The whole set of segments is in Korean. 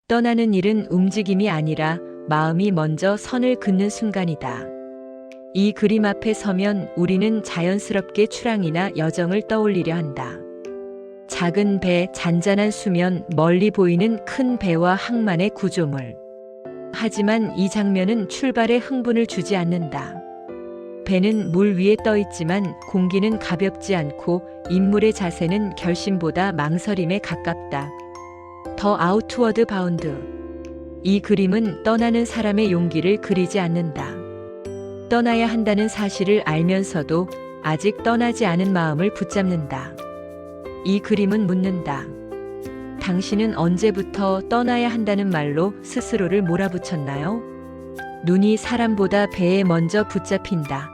떠나는 일은 움직임이 아니라 마음이 먼저 선을 긋는 순간이다. 이 그림 앞에 서면 우리는 자연스럽게 출항이나 여정을 떠올리려 한다. 작은 배, 잔잔한 수면, 멀리 보이는 큰 배와 항만의 구조물. 하지만 이 장면은 출발에 흥분을 주지 않는다. 배는 물 위에 떠 있지만 공기는 가볍지 않고 인물의 자세는 결심보다 망설임에 가깝다. 더 아웃워드 바운드. 이 그림은 떠나는 사람의 용기를 그리지 않는다. 떠나야 한다는 사실을 알면서도 아직 떠나지 않은 마음을 붙잡는다. 이 그림은 묻는다. 당신은 언제부터 떠나야 한다는 말로 스스로를 몰아붙였나요? 눈이 사람보다 배에 먼저 붙잡힌다.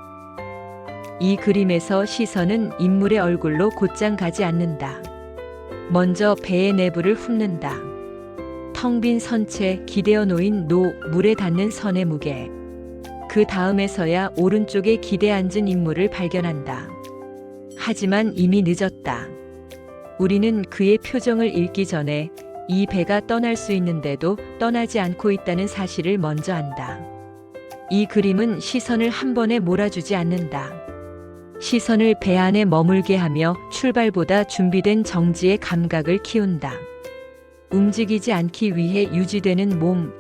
이 그림에서 시선은 인물의 얼굴로 곧장 가지 않는다. 먼저 배의 내부를 훑는다. 텅 빈 선체, 기대어 놓인 물에 닿는 선의 무게. 그 다음에서야 오른쪽에 기대 앉은 인물을 발견한다. 하지만 이미 늦었다. 우리는 그의 표정을 읽기 전에 이 배가 떠날 수 있는데도 떠나지 않고 있다는 사실을 먼저 안다. 이 그림은 시선을 한 번에 몰아주지 않는다. 시선을 배 안에 머물게 하며 출발보다 준비된 정지의 감각을 키운다. 움직이지 않기 위해 유지되는 몸.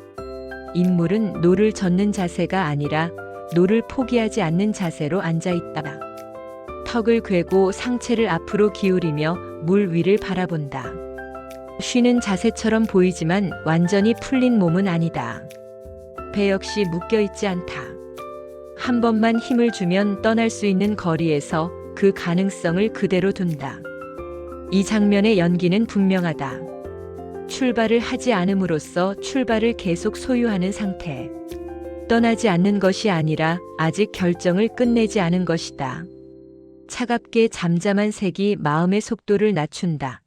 인물은 노를 젓는 자세가 아니라 노를 포기하지 않는 자세로 앉아있다. 턱을 괴고 상체를 앞으로 기울이며 물 위를 바라본다. 쉬는 자세처럼 보이지만 완전히 풀린 몸은 아니다. 배 역시 묶여있지 않다. 한 번만 힘을 주면 떠날 수 있는 거리에서 그 가능성을 그대로 둔다. 이 장면의 연기는 분명하다. 출발을 하지 않음으로써 출발을 계속 소유하는 상태. 떠나지 않는 것이 아니라 아직 결정을 끝내지 않은 것이다. 차갑게 잠잠한 색이 마음의 속도를 낮춘다.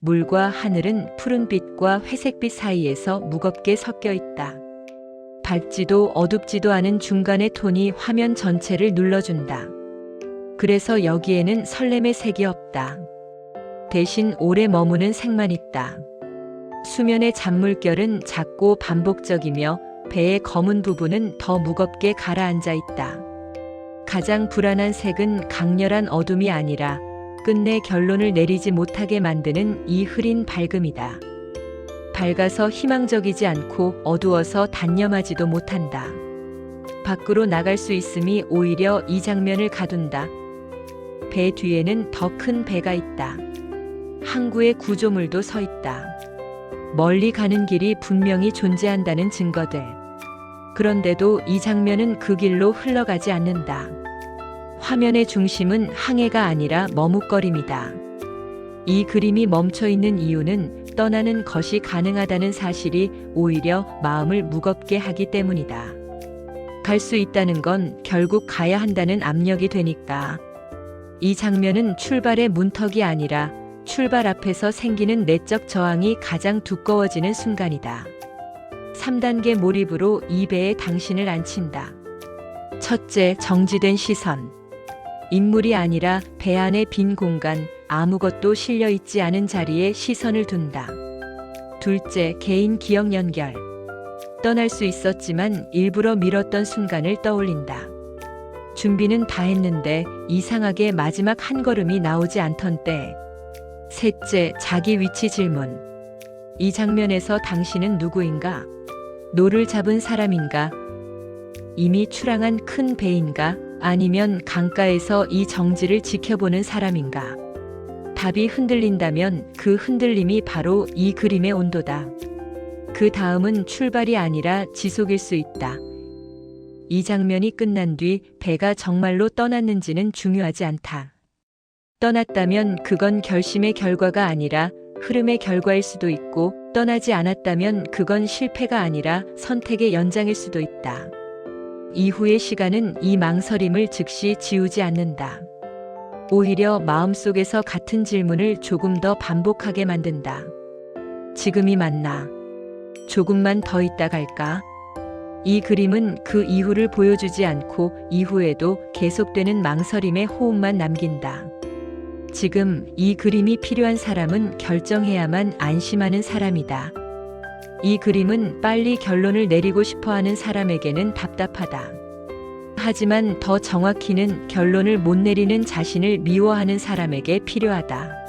물과 하늘은 푸른빛과 회색빛 사이에서 무겁게 섞여 있다. 밝지도 어둡지도 않은 중간의 톤이 화면 전체를 눌러준다. 그래서 여기에는 설렘의 색이 없다. 대신 오래 머무는 색만 있다. 수면의 잔물결은 작고 반복적이며 배의 검은 부분은 더 무겁게 가라앉아 있다. 가장 불안한 색은 강렬한 어둠이 아니라 끝내 결론을 내리지 못하게 만드는 이 흐린 밝음이다. 밝아서 희망적이지 않고 어두워서 단념하지도 못한다. 밖으로 나갈 수 있음이 오히려 이 장면을 가둔다. 배 뒤에는 더 큰 배가 있다. 항구의 구조물도 서 있다. 멀리 가는 길이 분명히 존재한다는 증거들. 그런데도 이 장면은 그 길로 흘러가지 않는다. 화면의 중심은 항해가 아니라 머뭇거림이다. 이 그림이 멈춰 있는 이유는 떠나는 것이 가능하다는 사실이 오히려 마음을 무겁게 하기 때문이다. 갈 수 있다는 건 결국 가야 한다는 압력이 되니까. 이 장면은 출발의 문턱이 아니라 출발 앞에서 생기는 내적 저항이 가장 두꺼워지는 순간이다. 3단계 몰입으로 이 배에 당신을 앉힌다. 첫째, 정지된 시선. 인물이 아니라 배 안의 빈 공간, 아무것도 실려 있지 않은 자리에 시선을 둔다. 둘째, 개인 기억 연결. 떠날 수 있었지만 일부러 미뤘던 순간을 떠올린다. 준비는 다 했는데 이상하게 마지막 한 걸음이 나오지 않던 때. 셋째, 자기 위치 질문. 이 장면에서 당신은 누구인가? 노를 잡은 사람인가? 이미 출항한 큰 배인가? 아니면 강가에서 이 정지를 지켜보는 사람인가? 답이 흔들린다면 그 흔들림이 바로 이 그림의 온도다. 그 다음은 출발이 아니라 지속일 수 있다. 이 장면이 끝난 뒤 배가 정말로 떠났는지는 중요하지 않다. 떠났다면 그건 결심의 결과가 아니라 흐름의 결과일 수도 있고, 떠나지 않았다면 그건 실패가 아니라 선택의 연장일 수도 있다. 이후의 시간은 이 망설임을 즉시 지우지 않는다. 오히려 마음속에서 같은 질문을 조금 더 반복하게 만든다. 지금이 맞나? 조금만 더 있다 갈까? 이 그림은 그 이후를 보여주지 않고 이후에도 계속되는 망설임의 호흡만 남긴다. 지금 이 그림이 필요한 사람은 결정해야만 안심하는 사람이다. 이 그림은 빨리 결론을 내리고 싶어 하는 사람에게는 답답하다. 하지만 더 정확히는 결론을 못 내리는 자신을 미워하는 사람에게 필요하다.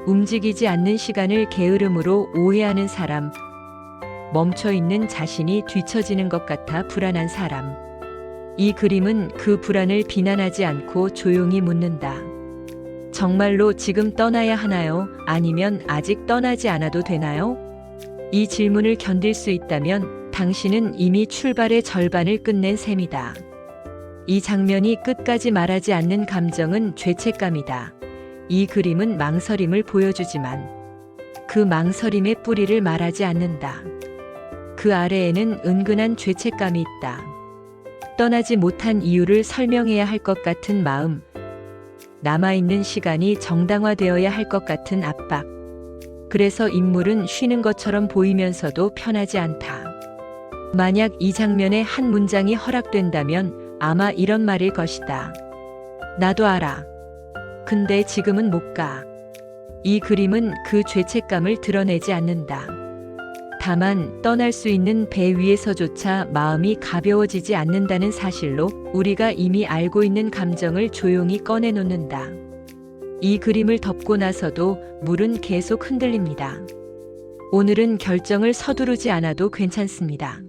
움직이지 않는 시간을 게으름으로 오해하는 사람, 멈춰 있는 자신이 뒤처지는 것 같아 불안한 사람. 이 그림은 그 불안을 비난하지 않고 조용히 묻는다. 정말로 지금 떠나야 하나요? 아니면 아직 떠나지 않아도 되나요? 이 질문을 견딜 수 있다면 당신은 이미 출발의 절반을 끝낸 셈이다. 이 장면이 끝까지 말하지 않는 감정은 죄책감이다. 이 그림은 망설임을 보여주지만 그 망설임의 뿌리를 말하지 않는다. 그 아래에는 은근한 죄책감이 있다. 떠나지 못한 이유를 설명해야 할 것 같은 마음, 남아있는 시간이 정당화되어야 할 것 같은 압박. 그래서 인물은 쉬는 것처럼 보이면서도 편하지 않다. 만약 이 장면의 한 문장이 허락된다면 아마 이런 말일 것이다. 나도 알아. 근데 지금은 못 가. 이 그림은 그 죄책감을 드러내지 않는다. 다만 떠날 수 있는 배 위에서조차 마음이 가벼워지지 않는다는 사실로 우리가 이미 알고 있는 감정을 조용히 꺼내놓는다. 이 그림을 덮고 나서도 물은 계속 흔들립니다. 오늘은 결정을 서두르지 않아도 괜찮습니다.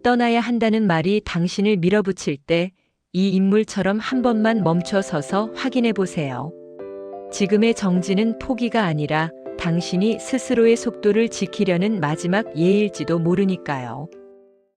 떠나야 한다는 말이 당신을 밀어붙일 때 이 인물처럼 한 번만 멈춰 서서 확인해 보세요. 지금의 정지는 포기가 아니라 당신이 스스로의 속도를 지키려는 마지막 예일지도 모르니까요.